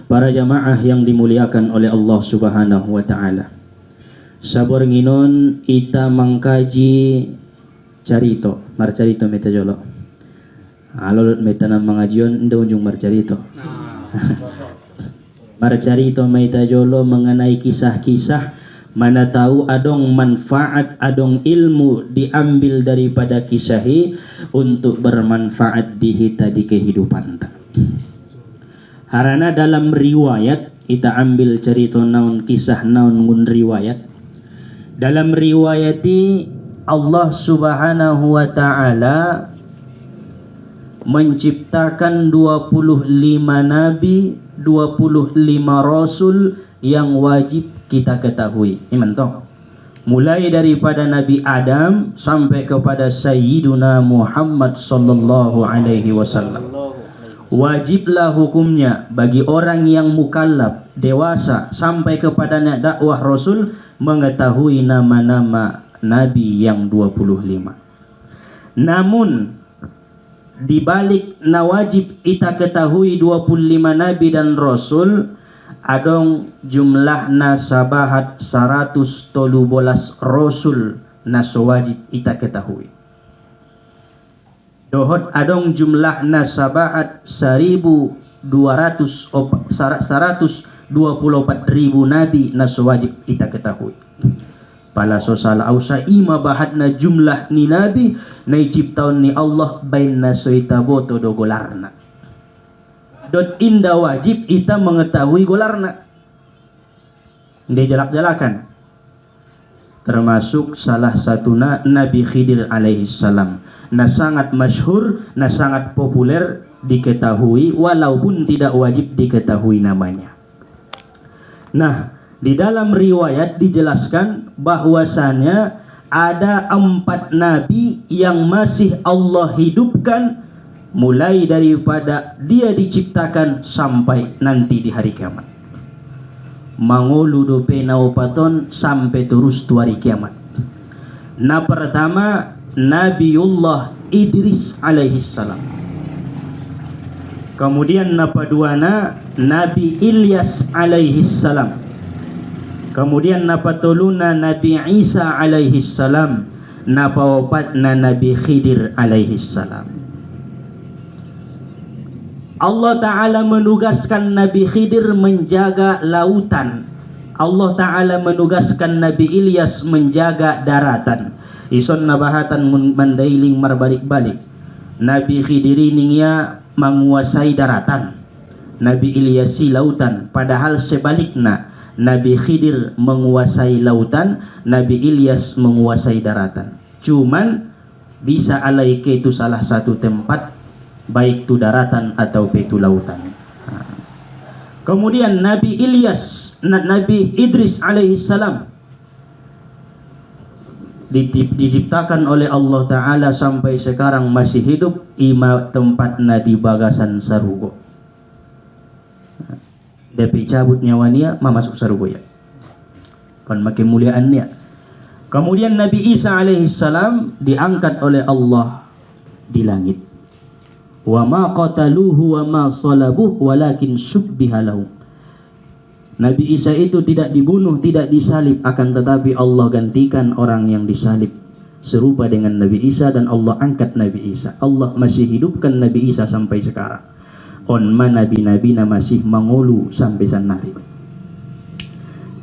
para jamaah yang dimuliakan oleh Allah Subhanahu wa taala. Sabor nginon ita mangkaji carito, marcarito meta jolo. Alolot meta na mangajion ndo unjung marcarito. Marcarito meta jolo mengenai kisah-kisah mana tahu adong manfaat, adong ilmu diambil daripada kisahi untuk bermanfaat di hita di kehidupan ta. Harana dalam riwayat kita ambil cerita naun kisah naun ngun riwayat. Dalam riwayati Allah Subhanahu wa taala menciptakan 25 nabi, 25 rasul yang wajib kita ketahui. Iman toh. Mulai daripada Nabi Adam sampai kepada Sayyiduna Muhammad sallallahu alaihi wasallam. Wajiblah hukumnya bagi orang yang mukallaf, dewasa sampai kepada dakwah Rasul mengetahui nama-nama nabi yang 25. Namun di balik nawajib kita ketahui 25 nabi dan rasul, adong jumlah nasabahat 113 rasul naswajib kita ketahui. Dohot adong jumlah nasabahat 124.000 nabi naswajib kita ketahui. Pala sosala ausa ima bahatna jumlah ni nabi na ciptaun ni Allah bain nasoita boto do golarna. Dot inda wajib kita mengetahui golarna. Dia jalak-jalakan. Termasuk salah satuna Nabi Khidir alaihi salam. Na sangat masyhur, na sangat populer diketahui walaupun tidak wajib diketahui namanya. Nah, di dalam riwayat dijelaskan bahwasannya ada 4 nabi yang masih Allah hidupkan mulai daripada dia diciptakan sampai nanti di hari kiamat. Mangolu dope naupaton sampai terus tu hari kiamat. Nah pertama Nabiullah Idris alaihi salam. Kemudian napaduana Nabi Ilyas alaihi salam. Kemudian napatuluna Nabi Isa alaihi salam. Napawapatna Nabi Khidir alaihi salam. Allah Ta'ala menugaskan Nabi Khidir menjaga lautan. Allah Ta'ala menugaskan Nabi Ilyas menjaga daratan. Ison nabahatan mandailing marbalik-balik. Nabi Khidir ini menguasai daratan, Nabi Ilyas lautan. Padahal sebaliknya, Nabi Khidir menguasai lautan, Nabi Ilyas menguasai daratan. Cuman bisa alaike itu salah satu tempat, baik itu daratan atau itu lautan. Kemudian Nabi Ilyas, Nabi Idris alaihi salam diciptakan oleh Allah Ta'ala sampai sekarang masih hidup, ima tempatna di bagasan sarugo. Depi cabut nyawanya masuk sarugo ya. Kan makin muliaannya. Kemudian Nabi Isa alaihi salam diangkat oleh Allah di langit. Wa ma qataluhu wa ma salabuh walakin syubbiha lahu. Nabi Isa itu tidak dibunuh, tidak disalib, akan tetapi Allah gantikan orang yang disalib serupa dengan Nabi Isa dan Allah angkat Nabi Isa. Allah masih hidupkan Nabi Isa sampai sekarang. Onma nabi-nabi na masih mangulu sampai sanari.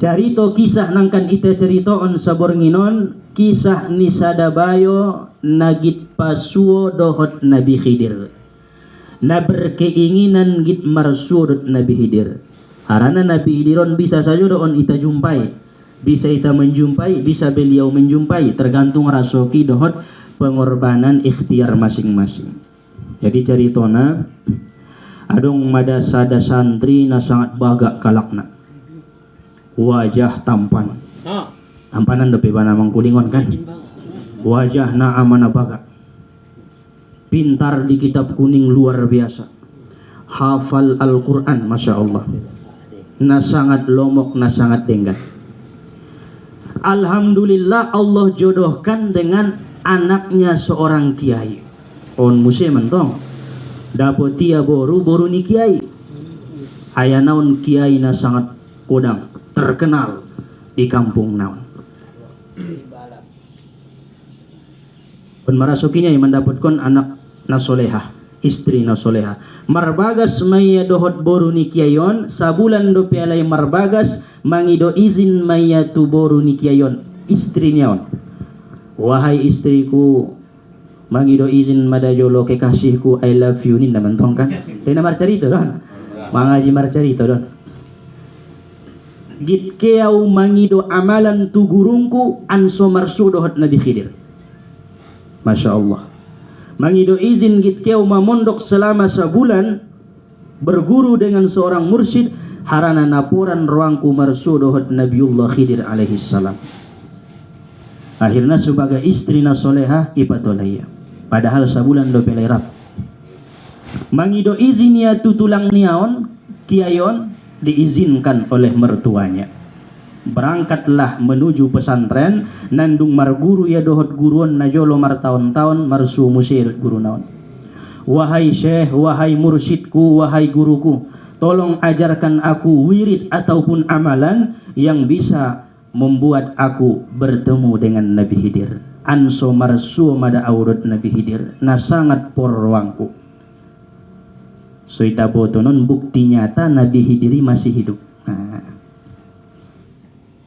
Carito kisah nangkan ita cerita on sabor nginon kisah ni sadabayo nagit pasuo dohot Nabi Khidir. Na berkeinginan git marsudut Nabi Khidir. Harana Nabi Khidiron bisa saja doon ita jumpai, bisa ita menjumpai, bisa beliau menjumpai, tergantung rasoki dohot pengorbanan ikhtiar masing-masing. Jadi ceritona adong madasada santri na sangat bagak kalakna, wajah tampan, tampanan dope bana mangkulingon kan, wajah na amana bagak, pintar di kitab kuning luar biasa, hafal Al-Quran Masya Allah, na sangat lomok, na sangat denggat. Alhamdulillah Allah jodohkan dengan anaknya seorang kiai. On musim mentong dapot dia boru ni kiai. aya naon kiai na sangat kodang terkenal di kampung naon. Pun marasukinya yang mendapatkan anak nasolehah, istri nasolehah. Marbagas maya dohot boru ni kiayon, sabulan do pialay marbagas mangido izin maya tu boru ni kiayon, istrinya on. Wahai istriku, mangido izin madajolo kekasihku, I love you ni naman tong kan. Tena marcarito don. Mangaji marcarito don. Git keau mangido amalan tu gurungku anso marsu dohot Nabi Khidir. Masya Allah. Mangido izin git keau mamondok selama sebulan berguru dengan seorang mursyid harana napuran ruangku marsu dohot Nabiullah Khidir alaihi salam. Akhirnya sebagai istri nasolehah ipatolaya. Padahal sebulan do pelerap. Mangido izin ya tutulang niaon kiayon diizinkan oleh mertuanya. Berangkatlah menuju pesantren nandung marguru ya dohot guruan najolo martaon-taon marsu musir guru naon. Wahai syekh, wahai mursyidku, wahai guruku, tolong ajarkan aku wirid ataupun amalan yang bisa membuat aku bertemu dengan Nabi Khidir. Anso marsu mada aurut Nabi Khidir na sangat porwangku. Soita botonon bukti nyata Nabi Khidiri masih hidup.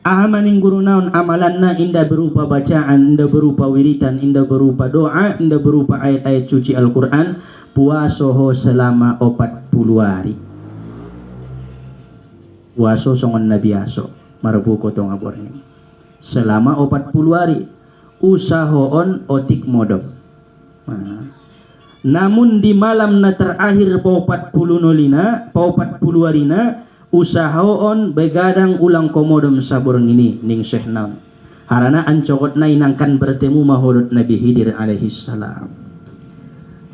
Ahamaning guru naon amalanna indah berupa bacaan, indah berupa wiritan, indah berupa doa, indah berupa ayat-ayat suci Al-Quran. Puasoho selama 40 hari. Puaso songon Nabi aso marbuko tong abornya. Selama 40 hari usahoon otik modom. Namun di malam na terakhir po 40 harina usahaon begadang ulang komodom saborng ini ning Syekh naon. Harana ancokot na inangkan bertemu mahodot Nabi Khidir alaihi salam.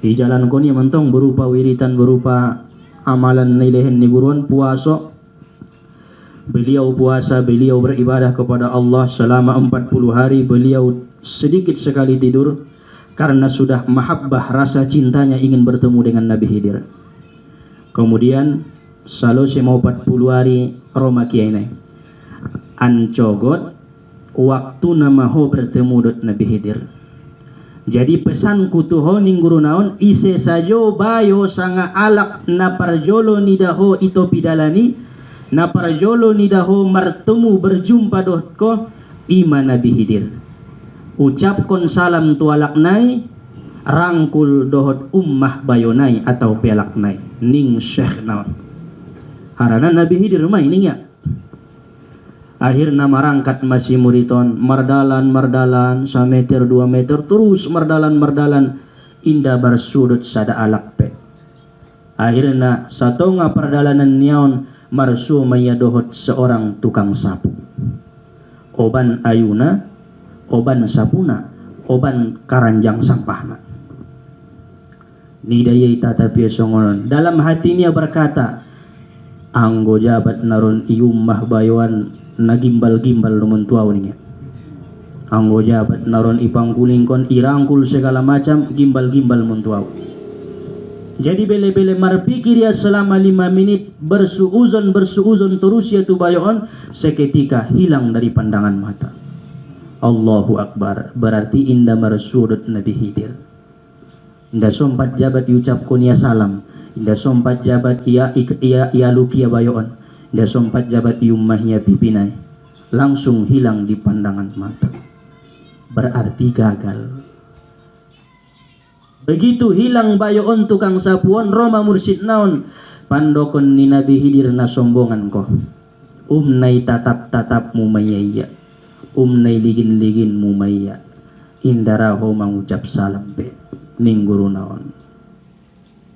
Di jalan ko niya mentong berupa wiritan, berupa amalan nilehen ni guruan puaso. Beliau puasa, beliau beribadah kepada Allah selama 40 hari. Beliau sedikit sekali tidur karena sudah mahabbah, rasa cintanya ingin bertemu dengan Nabi Khidir. Kemudian salose mau 40 hari Roma kiai ancogot waktu nama ho bertemu dot Nabi Khidir. Jadi pesan kutuho ning guru naon ise sajo bayo sanga alak na parjolo nidaho ito pidalani na parjolo nidaho martemu berjumpa dotko ima Nabi Khidir. Ucapkon salam tualaknai rangkul dohot ummah bayonai atau pelaknai ning Syekh naon. Harana Nabi Khidir main ya. Akhirnya marangkat masih muriton mardalan sameter 2 meter terus mardalan indah bersudut sada alak pe. Akhirnya satonga perdalanan niaon marsu maya dohot seorang tukang sapu. Oban ayuna, oban sapuna, oban karanjang sampahna. Nidayai tatapi songonon. Dalam hatinya berkata, anggo jabat naron iummah bayuan nagimbal-gimbal lumun tuaw niya. Anggo jabat naron ipangkuling kon irangkul segala macam gimbal-gimbal mun tuaw. Jadi bele-bele marpikir ya selama 5 menit bersuuzon terus ya tu bayon seketika hilang dari pandangan mata. Allahu Akbar, berarti indah marsudut Nabi Khidir. Indah sompat jabat diucapkan ya salam. Indah sompat jabat ia lukia bayon. Indah sompat jabat iummahnya pipinai. Langsung hilang di pandangan mata. Berarti gagal. Begitu hilang bayon tukang sapuan Roma mursyid naon pandokon ni Nabi Khidir na sombongan ko. Umnai tatap mumayya. Umnai ligin mumayya. Indaraho mengucap salam be ning guru naon.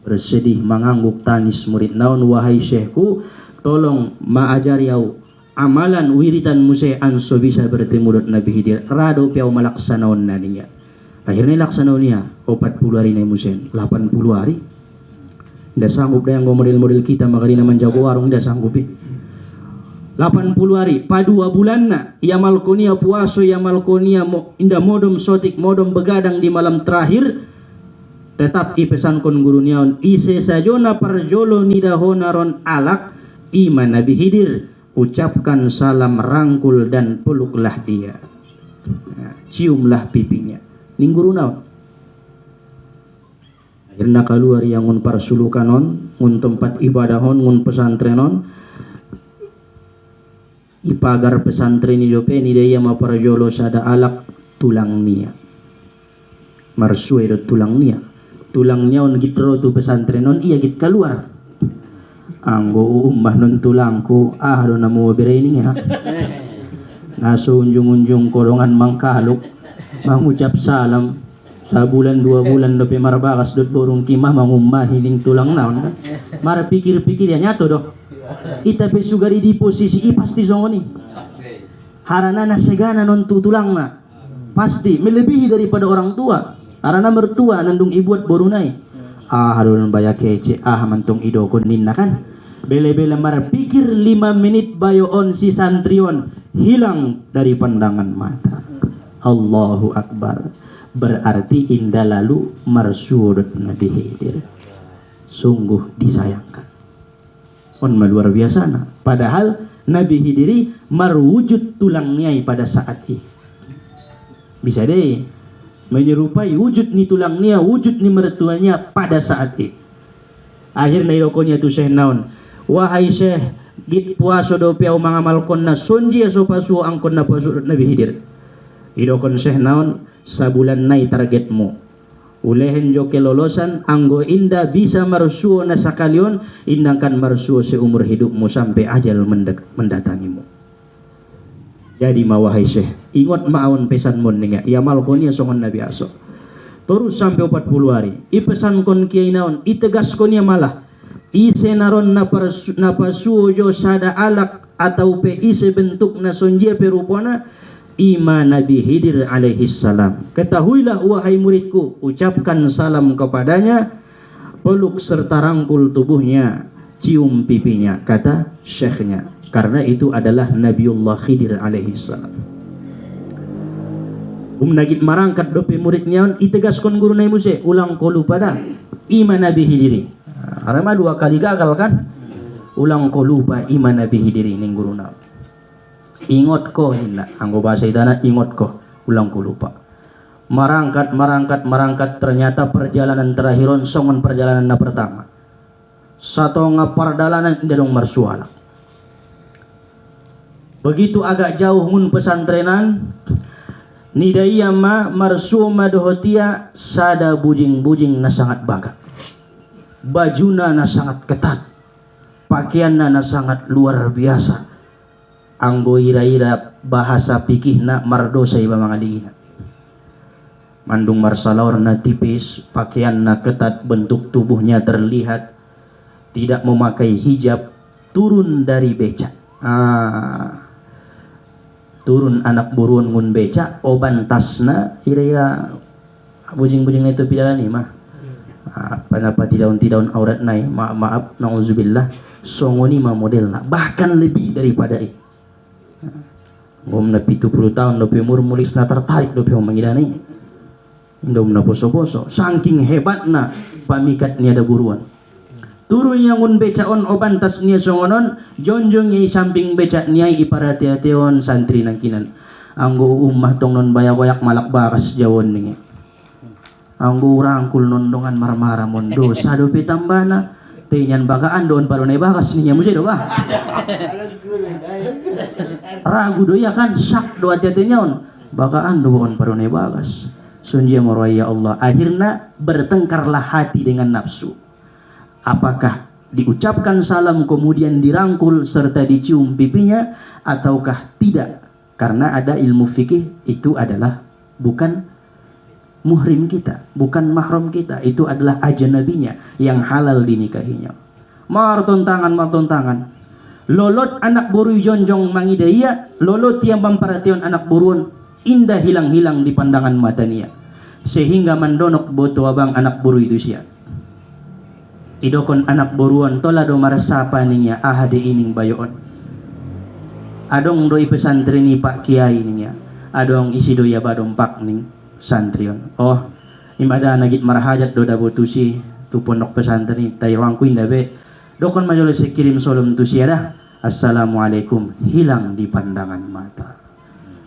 Bersedih mengangguk tangis murid naon wahai syekhku tolong maajari au amalan wiritan musai anso bisa bertemu dengan Nabi Khidir rado piau malaksanaon naninya. Akhirnya laksanaon niya 40 hari na musen 80 hari. Nda sanggup dayang model-model kita makari naman jago warung nda sanggup 80 hari pa 2 bulan na yamal konia puaso yamal konia inda modom sotik modom begadang di malam terakhir Tetap ipesan kon guru niaon ise sajona parjolo nidahonaron alak iman Nabi Khidir, ucapkan salam, rangkul dan peluklah dia. Ciumlah pipinya. Ning guru naon. Akhirna keluar yang ngun parsulukanon, ngun tempat ibadahon, ngun pesantrenon. Ipagar pesantren idope ni daya maparjolo sada alak tulang nia. Marsue do tulang nia. Tulangnya on gitro tu pesantrenon iya git keluar. Anggo ummah non tulangku do namo berening ya. Naso unjung-unjung korongan mangkaluk mangucap salam sabulan 2 bulan dope marbakas dot borong kimah mangumah hining tulang naon. Mar pikir-pikir ya nyato doh. Ita pe sugari di posisi i pasti songoni. Harana nasegana non tutulangna. Pasti melebihi daripada orang tua. Harana mertua nandung ibuat borunai. Harun baya kece mantung idokon ninna kan. Bele-bele mar pikir 5 menit bayo on si santrion hilang dari pandangan mata. Allahu Akbar. Berarti indah lalu marsyurut Nabi Khidir. Sungguh disayangkan. On luar biasa nah. Padahal Nabi Khidiri marwujud tulang niai pada saat ini. Bisa deh menyerupai wujud ni tulang nia, wujud ni mertuanya pada saat ini. Akhirnya irokonya tu Syekh naon. Wahai Syekh, git puaso do piau mangamal konna sonji aso pasu angkon na pasu Nabi Khidir. Irokon Syekh naon, sabulan nai targetmu. Ulehen jo kelolosan anggo inda bisa marsuo na sakalion, indangkan marsuo seumur hidupmu sampai ajal mendatangimu. Jadi mawahai Syekh, ingot maawon pesan mon ninga ya malkonia songon Nabi aso. Terus sampai 40 hari. Ipesan kon kiai naon, itegas konia malah. Ise naron na pasuo jo sada alak atau pe ise bentuk na sonjia perupona iman Nabi Khidir alaihi salam. Ketahuilah wahai muridku, ucapkan salam kepadanya, peluk serta rangkul tubuhnya, cium pipinya, kata syekhnya. Karena itu adalah Nabiullah Khidir alaihi salam. Nagit marangkat dope muridnya itegaskon guru nai muse ulang kolu pada iman Nabi Khidiri. Karena 2 kali gagal kan? Ulang kolu pa iman Nabi Khidiri ning guru na. Ingot ko hinna anggo bahasa idana ingot ko ulang kolu pa. Marangkat ternyata perjalanan terakhiron songon perjalanan na pertama. Satu ngapardalanan indalong marsuala. Begitu agak jauh mun pesantrenan nidaya marsuma dohotia sada bujing-bujing na sangat bagat. Bajuna na sangat ketat. Pakaianna na sangat luar biasa. Anggo ira-ira bahasa pikihna mardosa iba mangalihina. Mandung marsalawar na tipis, pakaian na ketat, bentuk tubuhnya terlihat, tidak memakai hijab, turun dari becak. Turun anak buruan ngun becak, oban tasna, ira-ira bujing-bujing itu pidana nih mah. Kenapa tidak aurat nai, maaf, nauzubillah, songoni mah modelna, bahkan lebih daripada itu. Ngom na 70 tahun, dope umur mulis na tertarik dope mangidani. Indom na poso-poso, saking hebatna pamikat niya da buruan. Turun yang ngun becaon oban tas niya songonon, jonjong niya samping becak niya iparati-ation santri nang kinan. Anggo ummah tong non bayak-bayak malak bakas jawon niya. Anggo rangkul nondongan marmara mondo, sa dope tambana, tinyan bagaan doon paronay bakas niya mo siya ba? Ragu do ya kan sak do hati-hati nyaon, bagaan doon paronay bakas. Sunjia morwaya Allah. Akhirnya bertengkarlah hati dengan nafsu. Apakah diucapkan salam kemudian dirangkul serta dicium pipinya ataukah tidak? Karena ada ilmu fikih itu adalah bukan muhrim kita, bukan mahram kita, itu adalah ajnabinya yang halal dinikahinya. Marton tangan. Lolot anak buru jonjong mangidaya, lolot yang memperhatikan anak buruan indah hilang-hilang di pandangan mata niya. Sehingga mandonok boto abang anak buru itu siya. Idokon anak buruan tolado marasapa niya ahade ining bayoon. Adong doi pesantren ni Pak Kiai niya. Adong isi doya badong pak ning santrion. Oh, Imada nagit marhajat do dabo tusi tu pondok pesantren Taiwan ku inda be dokon majole kirim solom tusi ada assalamualaikum hilang di pandangan mata.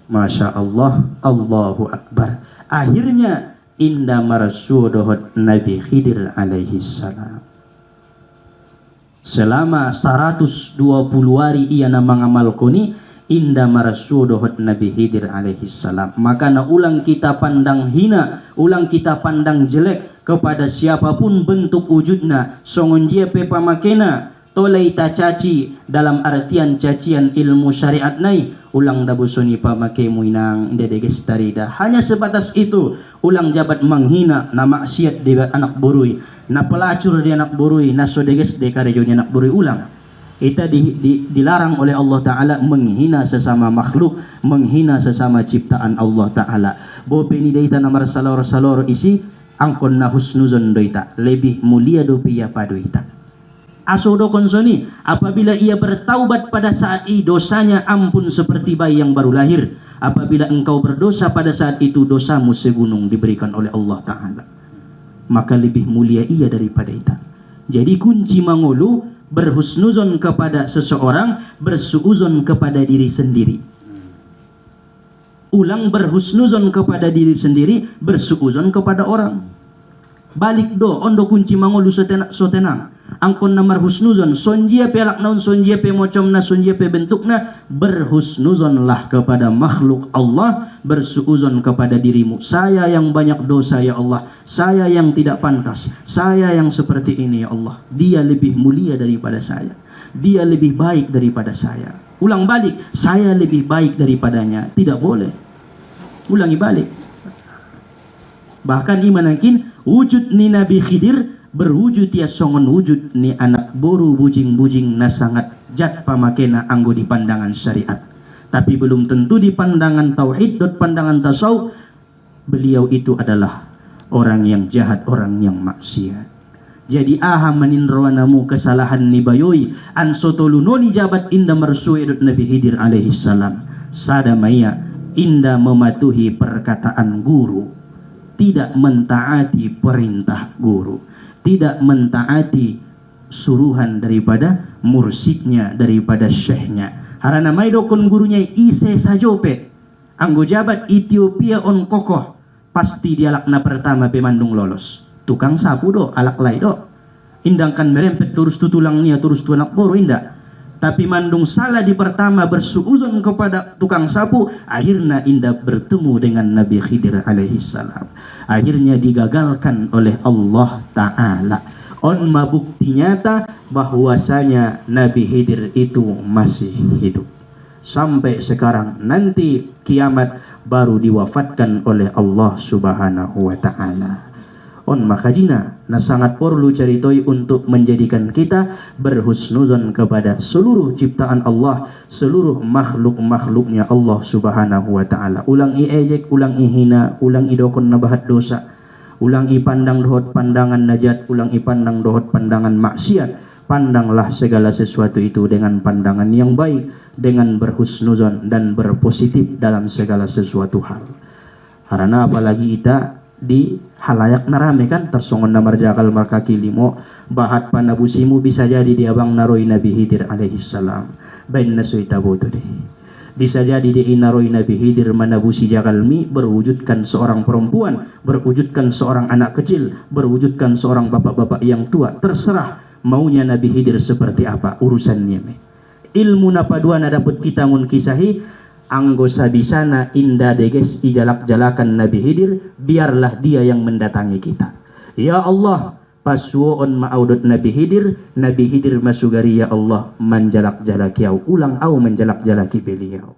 Masya Allah, Allahu Akbar. Akhirnya inda marasu dohot Nabi Khidir alaihi salam. Selama 120 hari ia nama ngamal kuni inda marasu dohot Nabi Khidir alaihi salam. Maka na ulang kita pandang hina, ulang kita pandang jelek kepada siapapun bentuk wujudna, songon dia pe pamakena tolai ta caci dalam artian cacian ilmu syariat nai ulang dabusoni pamake muinang dedeges tarida hanya sebatas itu ulang jabat menghina na maksiat di anak burui na pelacur di anak burui na sodeges de karejonya anak burui ulang kita dilarang oleh Allah Ta'ala menghina sesama makhluk, menghina sesama ciptaan Allah Ta'ala. Bopeni deita namar salor isi angkon na husnuzon doita lebih mulia dopia padoita. Asodo konsoni apabila ia bertaubat pada saat itu dosanya ampun seperti bayi yang baru lahir. Apabila engkau berdosa pada saat itu dosamu segunung diberikan oleh Allah Ta'ala. Maka lebih mulia ia daripada itu. Jadi kunci mangulu berhusnuzon kepada seseorang, bersuuzon kepada diri sendiri. Ulang berhusnuzon kepada diri sendiri, bersuuzon kepada orang. Balik do ondo kunci mangulu sotenang. Angkon namar husnuzon sonjia pe alak naun sonjia pe mocomna sonjia pe bentukna berhusnuzonlah kepada makhluk Allah, bersuuzon kepada dirimu. Saya yang banyak dosa ya Allah, saya yang tidak pantas, saya yang seperti ini ya Allah. Dia lebih mulia daripada saya, dia lebih baik daripada saya. Ulang balik, saya lebih baik daripadanya. Tidak boleh. Ulangi balik. Bahkan imanakin wujud ni Nabi Khidir berwujud ya songon wujud ni anak boru bujing-bujing na sangat jat pamakena anggo di pandangan syariat. Tapi belum tentu di pandangan tauhid dan pandangan tasawuf beliau itu adalah orang yang jahat, orang yang maksiat. Jadi aha maninrawanamu kesalahan ni bayoi an sotolunoni jabat inda marsu'idut Nabi Khidir alaihi salam. Sadamaya inda mematuhi perkataan guru, tidak mentaati perintah guru, tidak mentaati suruhan daripada mursidnya, daripada syekhnya. Harana may dokon gurunya ise sajope anggo jabat Ethiopia on kokoh pasti dialak na pertama pemandung lolos. Tukang sapu do alak lay do indangkan merempet terus tutulang nia terus tu anak boro indah. Tapi mandung salah di pertama bersuuzon kepada tukang sapu, akhirnya indah bertemu dengan Nabi Khidir alaihi salam. Akhirnya digagalkan oleh Allah Ta'ala. On bukti nyata bahwasanya Nabi Khidir itu masih hidup. Sampai sekarang nanti kiamat baru diwafatkan oleh Allah Subhanahu wa Ta'ala. On makajina na sangat perlu ceritoi untuk menjadikan kita berhusnuzon kepada seluruh ciptaan Allah, seluruh makhluk-makhluknya Allah Subhanahu wa Ta'ala. Ulang ejek, ulang hina, ulang dokon na bahat dosa, ulang pandang dohot pandangan najat, ulang pandang dohot pandangan maksiat. Pandanglah segala sesuatu itu dengan pandangan yang baik, dengan berhusnuzon dan berpositif dalam segala sesuatu hal. Karena apalagi kita di halayak narame kan tersongon namar jakal markaki limo bahat panabusimu bisa jadi di abang naroi Nabi Khidir alaihi salam bain nasui tabutu deh. Bisa jadi di naroi Nabi Khidir manabusi jakalmi berwujudkan seorang perempuan, berwujudkan seorang anak kecil, berwujudkan seorang bapak-bapak yang tua. Terserah maunya Nabi Khidir seperti apa urusannya me. Ilmu napaduan dapet kita mun kisahi anggo sabisana inda deges ijalak-jalakan Nabi Khidir, biarlah dia yang mendatangi kita. Ya Allah, pasuon ma'audot Nabi Khidir masugari ya Allah menjalak-jalaki au ulang au menjalak-jalaki beliau.